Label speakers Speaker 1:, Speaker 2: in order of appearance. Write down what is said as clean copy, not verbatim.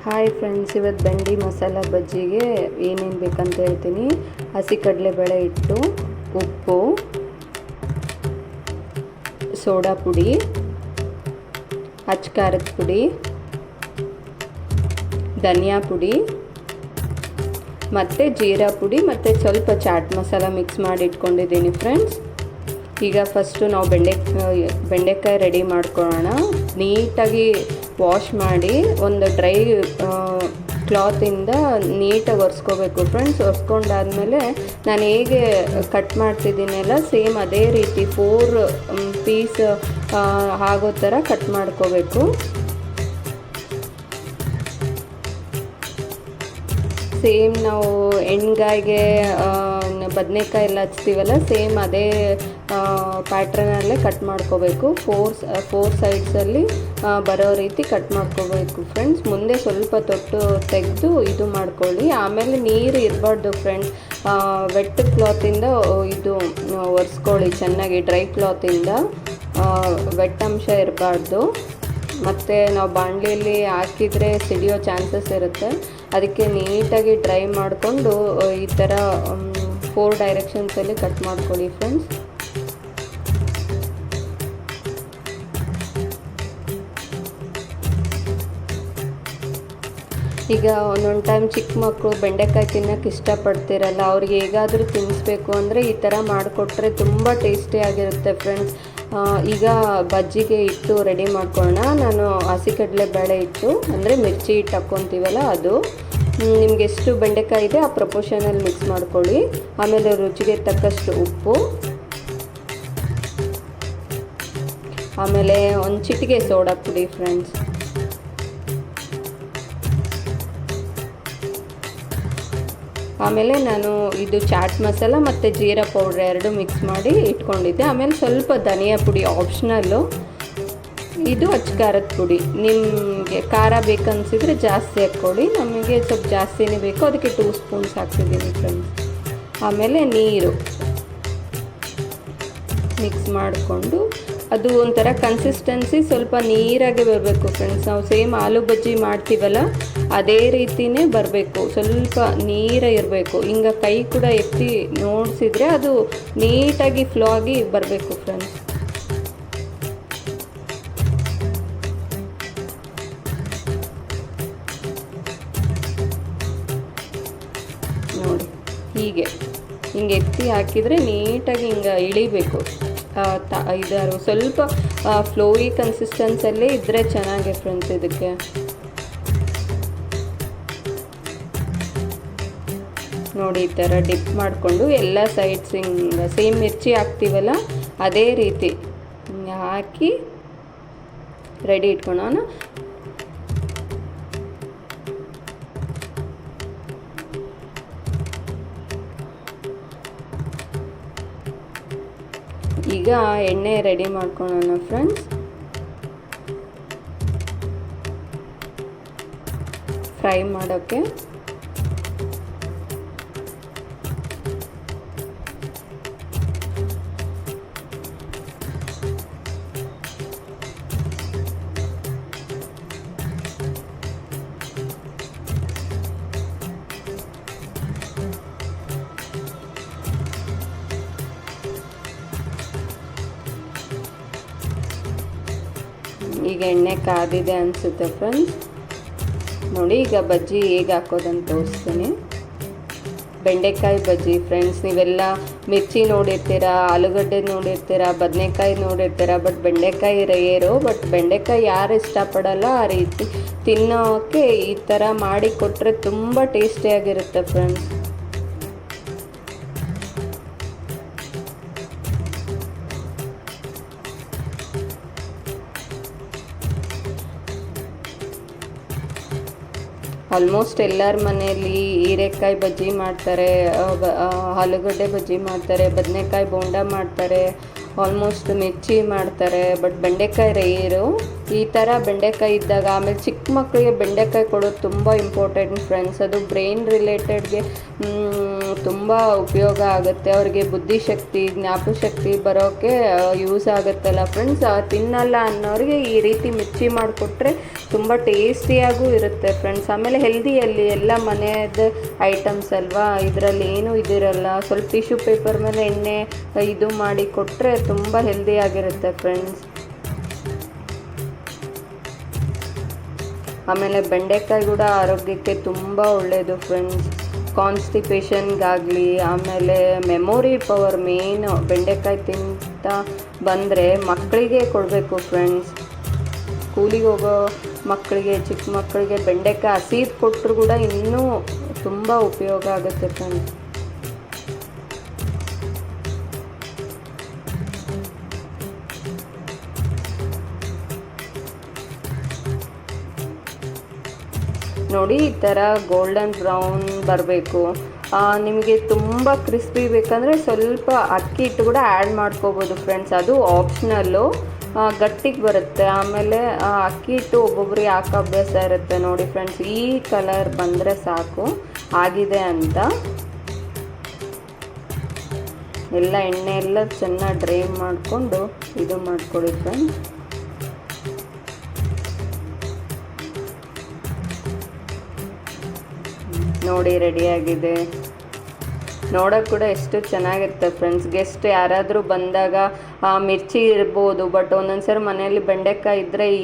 Speaker 1: Hi friends, ಇವತ್ತು ಬೆಂಡಿ ಮಸಾಲ ಬಜ್ಜಿಗೆ ಏನೇನು ಬೇಕಂತ ಹೇಳ್ತೀನಿ. ಹಸಿ ಕಡಲೆಬೇಳೆ ಹಿಟ್ಟು, ಉಪ್ಪು, ಸೋಡಾ ಪುಡಿ, ಅಚ್ಚ ಖಾರದ ಪುಡಿ, ಧನಿಯಾ ಪುಡಿ ಮತ್ತು ಜೀರಾ ಪುಡಿ ಮತ್ತು ಸ್ವಲ್ಪ ಚಾಟ್ ಮಸಾಲ ಮಿಕ್ಸ್ ಮಾಡಿ ಇಟ್ಕೊಂಡಿದ್ದೀನಿ ಫ್ರೆಂಡ್ಸ್. ಈಗ ಫಸ್ಟು ನಾವು ಬೆಂಡೆಕಾಯಿ ರೆಡಿ ಮಾಡ್ಕೊಳ್ಳೋಣ. ನೀಟಾಗಿ ವಾಶ್ ಮಾಡಿ ಒಂದು ಡ್ರೈ ಕ್ಲಾತಿಂದ ನೀಟಾಗಿ ಒರೆಸ್ಕೋಬೇಕು ಫ್ರೆಂಡ್ಸ್. ಒರೆಸ್ಕೊಂಡಾದ್ಮೇಲೆ ನಾನು ಹೇಗೆ ಕಟ್ ಮಾಡ್ತಿದ್ದೀನಲ್ಲ ಸೇಮ್ ಅದೇ ರೀತಿ 4 ಪೀಸ್ ಆಗೋ ಥರ ಕಟ್ ಮಾಡ್ಕೋಬೇಕು. ಸೇಮ್ ನಾವು ಎಣ್ಗಾಯಿಗೆ ಬದನೆಕಾಯಿ ಎಲ್ಲ ಹಚ್ತೀವಲ್ಲ, ಸೇಮ್ ಅದೇ ಪ್ಯಾಟ್ರನಲ್ಲೇ ಕಟ್ ಮಾಡ್ಕೋಬೇಕು. ಫೋರ್ ಸೈಡ್ಸಲ್ಲಿ ಬರೋ ರೀತಿ ಕಟ್ ಮಾಡ್ಕೋಬೇಕು ಫ್ರೆಂಡ್ಸ್. ಮುಂದೆ ಸ್ವಲ್ಪ ತೊಟ್ಟು ತೆಗೆದು ಇದು ಮಾಡ್ಕೊಳ್ಳಿ. ಆಮೇಲೆ ನೀರು ಇರಬಾರ್ದು ಫ್ರೆಂಡ್ಸ್. ವೆಟ್ ಕ್ಲಾತಿಂದ ಇದು ಒರೆಸ್ಕೊಳ್ಳಿ ಚೆನ್ನಾಗಿ. ಡ್ರೈ ಕ್ಲಾತಿಂದ ವೆಟ್ ಅಂಶ ಇರಬಾರ್ದು. ಮತ್ತು ನಾವು ಬಾಣಲಿಯಲ್ಲಿ ಹಾಕಿದರೆ ಸಿಡಿಯೋ ಚಾನ್ಸಸ್ ಇರುತ್ತೆ. ಅದಕ್ಕೆ ನೀಟಾಗಿ ಡ್ರೈ ಮಾಡಿಕೊಂಡು ಈ ಥರ 4 ಡೈರೆಕ್ಷನ್ಸಲ್ಲಿ ಕಟ್ ಮಾಡ್ಕೊಳ್ಳಿ ಫ್ರೆಂಡ್ಸ್. ಈಗ ಒಂದೊಂದು ಟೈಮ್ ಚಿಕ್ಕ ಮಕ್ಕಳು ಬೆಂಡೆಕಾಯಿ ತಿನ್ನೋಕ್ಕೆ ಇಷ್ಟಪಡ್ತಿರಲ್ಲ, ಅವ್ರಿಗೆ ಹೇಗಾದರೂ ತಿನ್ನಿಸ್ಬೇಕು ಅಂದರೆ ಈ ಥರ ಮಾಡಿಕೊಟ್ರೆ ತುಂಬ ಟೇಸ್ಟಿಯಾಗಿರುತ್ತೆ ಫ್ರೆಂಡ್ಸ್. ಈಗ ಬಜ್ಜಿಗೆ ಹಿಟ್ಟು ರೆಡಿ ಮಾಡ್ಕೊಳ್ಳೋಣ. ನಾನು ಹಸಿ ಕಡಲೆಬೇಳೆ ಹಿಟ್ಟು ಅಂದರೆ ಮಿರ್ಚಿ ಹಿಟ್ಟು ಹಾಕ್ಕೊತೀವಲ್ಲ ಅದು. ನಿಮ್ಗೆ ಎಷ್ಟು ಬೆಂಡೆಕಾಯಿ ಇದೆ ಆ ಪ್ರಪೋರ್ಷನಲ್ಲಿ ಮಿಕ್ಸ್ ಮಾಡ್ಕೊಳ್ಳಿ. ಆಮೇಲೆ ರುಚಿಗೆ ತಕ್ಕಷ್ಟು ಉಪ್ಪು, ಆಮೇಲೆ ಒಂದು ಚಿಟಿಕೆ ಸೋಡಾ ಪುಡಿ ಫ್ರೆಂಡ್ಸ್. ಆಮೇಲೆ ನಾನು ಇದು ಚಾಟ್ ಮಸಾಲ ಮತ್ತು ಜೀರಾ ಪೌಡ್ರ್ 2 ಮಿಕ್ಸ್ ಮಾಡಿ ಇಟ್ಕೊಂಡಿದ್ದೆ. ಆಮೇಲೆ ಸ್ವಲ್ಪ ಧನಿಯಾ ಪುಡಿ ಆಪ್ಷನಲ್ಲು. ಇದು ಅಚ್ಚ ಖಾರದ ಪುಡಿ. ನಿಮಗೆ ಖಾರ ಬೇಕನ್ಸಿದ್ರೆ ಜಾಸ್ತಿ ಹಾಕ್ಕೊಳ್ಳಿ. ನಮಗೆ ಸ್ವಲ್ಪ ಜಾಸ್ತಿನೇ ಬೇಕು, ಅದಕ್ಕೆ 2 ಸ್ಪೂನ್ಸ್ ಹಾಕ್ತಿದ್ದೀನಿ ಫ್ರೆಂಡ್ಸ್. ಆಮೇಲೆ ನೀರು ಮಿಕ್ಸ್ ಮಾಡಿಕೊಂಡು ಅದು ಒಂಥರ ಕನ್ಸಿಸ್ಟೆನ್ಸಿ ಸ್ವಲ್ಪ ನೀರಾಗೆ ಬರಬೇಕು ಫ್ರೆಂಡ್ಸ್. ನಾವು ಸೇಮ್ ಆಲೂ ಬಜ್ಜಿ ಮಾಡ್ತೀವಲ್ಲ ಅದೇ ರೀತಿಯೇ ಬರಬೇಕು. ಸ್ವಲ್ಪ ನೀರ ಇರಬೇಕು. ಹಿಂಗೆ ಕೈ ಕೂಡ ಎತ್ತಿ ನೋಡಿಸಿದ್ರೆ ಅದು ನೀಟಾಗಿ ಫ್ಲೋ ಆಗಿ ಬರಬೇಕು ಫ್ರೆಂಡ್ಸ್. ನೋಡಿ ಹಿಂಗೆ ಎತ್ತಿ ಹಾಕಿದರೆ ನೀಟಾಗಿ ಹಿಂಗೆ ಇಳಿಬೇಕು. ಇದಾರು ಸ್ವಲ್ಪ ಫ್ಲೋಯಿ ಕನ್ಸಿಸ್ಟೆನ್ಸಲ್ಲೇ ಇದ್ದರೆ ಚೆನ್ನಾಗಿ ಫ್ರೆಂಡ್ಸ್. ಇದಕ್ಕೆ ನೋಡಿ ಈ ಥರ ಡಿಪ್ ಮಾಡಿಕೊಂಡು ಎಲ್ಲ ಸೈಡ್ಸ್ ಹಿಂಗೆ ಸೇಮ್ ಮಿರ್ಚಿ ಹಾಕ್ತೀವಲ್ಲ ಅದೇ ರೀತಿ ಹಾಕಿ ರೆಡಿ ಇಟ್ಕೊಳ್ಳೋಣ. ಈಗ ಎಣ್ಣೆ ರೆಡಿ ಮಾಡ್ಕೊಳ್ಳೋಣ ಫ್ರೆಂಡ್ಸ್. ಫ್ರೈ ಮಾಡೋಕ್ಕೆ ಈಗ ಎಣ್ಣೆ ಕಾದಿದೆ ಅನಿಸುತ್ತೆ ಫ್ರೆಂಡ್ಸ್. ನೋಡಿ ಈಗ ಬಜ್ಜಿ ಹೇಗೆ ಹಾಕೋದಂತ ತೋರಿಸ್ತೀನಿ. ಬೆಂಡೆಕಾಯಿ ಬಜ್ಜಿ ಫ್ರೆಂಡ್ಸ್. ನೀವೆಲ್ಲ ಮಿರ್ಚಿ ನೋಡಿರ್ತೀರ, ಆಲೂಗಡ್ಡೆ ನೋಡಿರ್ತೀರ, ಬದನೆಕಾಯಿ ನೋಡಿರ್ತೀರ. ಬಟ್ ಬೆಂಡೆಕಾಯಿ ರೇರು. ಬಟ್ ಬೆಂಡೆಕಾಯಿ ಯಾರು ಇಷ್ಟಪಡಲ್ಲ ಆ ರೀತಿ ತಿನ್ನೋಕ್ಕೆ ಈ ಥರ ಮಾಡಿ ಕೊಟ್ಟರೆ ತುಂಬ ಟೇಸ್ಟಿಯಾಗಿರುತ್ತೆ ಫ್ರೆಂಡ್ಸ್. ಆಲ್ಮೋಸ್ಟ್ ಎಲ್ಲರ ಮನೆಯಲ್ಲಿ ಹೀರೆಕಾಯಿ ಬಜ್ಜಿ ಮಾಡ್ತಾರೆ, ಆಲೂಗಡ್ಡೆ ಬಜ್ಜಿ ಮಾಡ್ತಾರೆ, ಬದನೆಕಾಯಿ ಬೋಂಡ ಮಾಡ್ತಾರೆ, ಆಲ್ಮೋಸ್ಟ್ ಮಿರ್ಚಿ ಮಾಡ್ತಾರೆ. ಬಟ್ ಬೆಂಡೆಕಾಯಿ ರೇರು. ಈ ಥರ ಬೆಂಡೆಕಾಯಿ ಇದ್ದಾಗ, ಆಮೇಲೆ ಚಿಕ್ಕ ಮಕ್ಕಳಿಗೆ ಬೆಂಡೆಕಾಯಿ ಕೊಡೋದು ತುಂಬ ಇಂಪಾರ್ಟೆಂಟ್ ಫ್ರೆಂಡ್ಸ್. ಅದು ಬ್ರೈನ್ ರಿಲೇಟೆಡ್ಗೆ ತುಂಬ ಉಪಯೋಗ ಆಗುತ್ತೆ. ಅವ್ರಿಗೆ ಬುದ್ಧಿಶಕ್ತಿ, ಜ್ಞಾಪಕಶಕ್ತಿ ಬರೋಕ್ಕೆ ಯೂಸ್ ಆಗುತ್ತಲ್ಲ ಫ್ರೆಂಡ್ಸ್. ತಿನ್ನಲ್ಲ ಅನ್ನೋರಿಗೆ ಈ ರೀತಿ ಮಿರ್ಚಿ ಮಾಡಿಕೊಟ್ರೆ ತುಂಬ ಟೇಸ್ಟಿಯಾಗೂ ಇರುತ್ತೆ ಫ್ರೆಂಡ್ಸ್. ಆಮೇಲೆ ಹೆಲ್ದಿಯಲ್ಲಿ ಎಲ್ಲ ಮನೆಯದ್ದು ಐಟಮ್ಸ್ ಅಲ್ವಾ, ಇದರಲ್ಲಿ ಏನೂ ಇದಿರಲ್ಲ. ಸ್ವಲ್ಪ ಟಿಶ್ಯೂ ಪೇಪರ್ ಮೇಲೆ ಎಣ್ಣೆ ಇದು ಮಾಡಿ ಕೊಟ್ಟರೆ ತುಂಬ ಹೆಲ್ದಿಯಾಗಿರುತ್ತೆ ಫ್ರೆಂಡ್ಸ್. ಆಮೇಲೆ ಬೆಂಡೆಕಾಯಿ ಕೂಡ ಆರೋಗ್ಯಕ್ಕೆ ತುಂಬ ಒಳ್ಳೆಯದು ಫ್ರೆಂಡ್ಸ್. ಕಾನ್ಸ್ಟಿಪೇಷನ್ಗಾಗಲಿ, ಆಮೇಲೆ ಮೆಮೊರಿ ಪವರ್ ಮೇನ್ ಬೆಂಡೆಕಾಯಿ ತಿಂತ ಬಂದರೆ ಮಕ್ಕಳಿಗೆ ಕೊಡಬೇಕು ಫ್ರೆಂಡ್ಸ್. ಸ್ಕೂಲಿಗೆ ಹೋಗೋ ಮಕ್ಕಳಿಗೆ, ಚಿಕ್ಕ ಮಕ್ಕಳಿಗೆ ಬೆಂಡೆಕಾಯಿ ಹಸಿದು ಕೊಟ್ಟರು ಕೂಡ ಇನ್ನೂ ತುಂಬ ಉಪಯೋಗ ಆಗುತ್ತೆ ಫ್ರೆಂಡ್ಸ್. ನೋಡಿ, ಈ ಥರ ಗೋಲ್ಡನ್ ಬ್ರೌನ್ ಬರಬೇಕು. ನಿಮಗೆ ತುಂಬ ಕ್ರಿಸ್ಪಿ ಬೇಕಂದರೆ ಸ್ವಲ್ಪ ಅಕ್ಕಿ ಹಿಟ್ಟು ಕೂಡ ಆ್ಯಡ್ ಮಾಡ್ಕೋಬೋದು ಫ್ರೆಂಡ್ಸ್. ಅದು ಆಪ್ಷನಲ್ಲು, ಗಟ್ಟಿಗೆ ಬರುತ್ತೆ. ಆಮೇಲೆ ಅಕ್ಕಿ ಹಿಟ್ಟು ಒಬ್ಬೊಬ್ರಿಗೆ ಹಾಕೋ ಅಭ್ಯಾಸ ಇರುತ್ತೆ. ನೋಡಿ ಫ್ರೆಂಡ್ಸ್, ಈ ಕಲರ್ ಬಂದರೆ ಸಾಕು ಆಗಿದೆ ಅಂತ. ಎಲ್ಲ ಎಣ್ಣೆ ಎಲ್ಲ ಚೆನ್ನಾಗಿ ಡ್ರೈ ಮಾಡಿಕೊಂಡು ಇದು ಮಾಡ್ಕೊಳ್ಳಿ ಫ್ರೆಂಡ್ಸ್. ನೋಡಿ, ರೆಡಿಯಾಗಿದೆ. ನೋಡೋಕೆ ಕೂಡ ಎಷ್ಟು ಚೆನ್ನಾಗಿರುತ್ತೆ ಫ್ರೆಂಡ್ಸ್. ಗೆಸ್ಟ್ ಯಾರಾದರೂ ಬಂದಾಗ ಮಿರ್ಚಿ ಇರ್ಬೋದು, ಬಟ್ ಒಂದೊಂದು ಸರಿ ಮನೆಯಲ್ಲಿ ಬೆಂಡೆಕಾಯಿ ಇದ್ದರೆ ಈ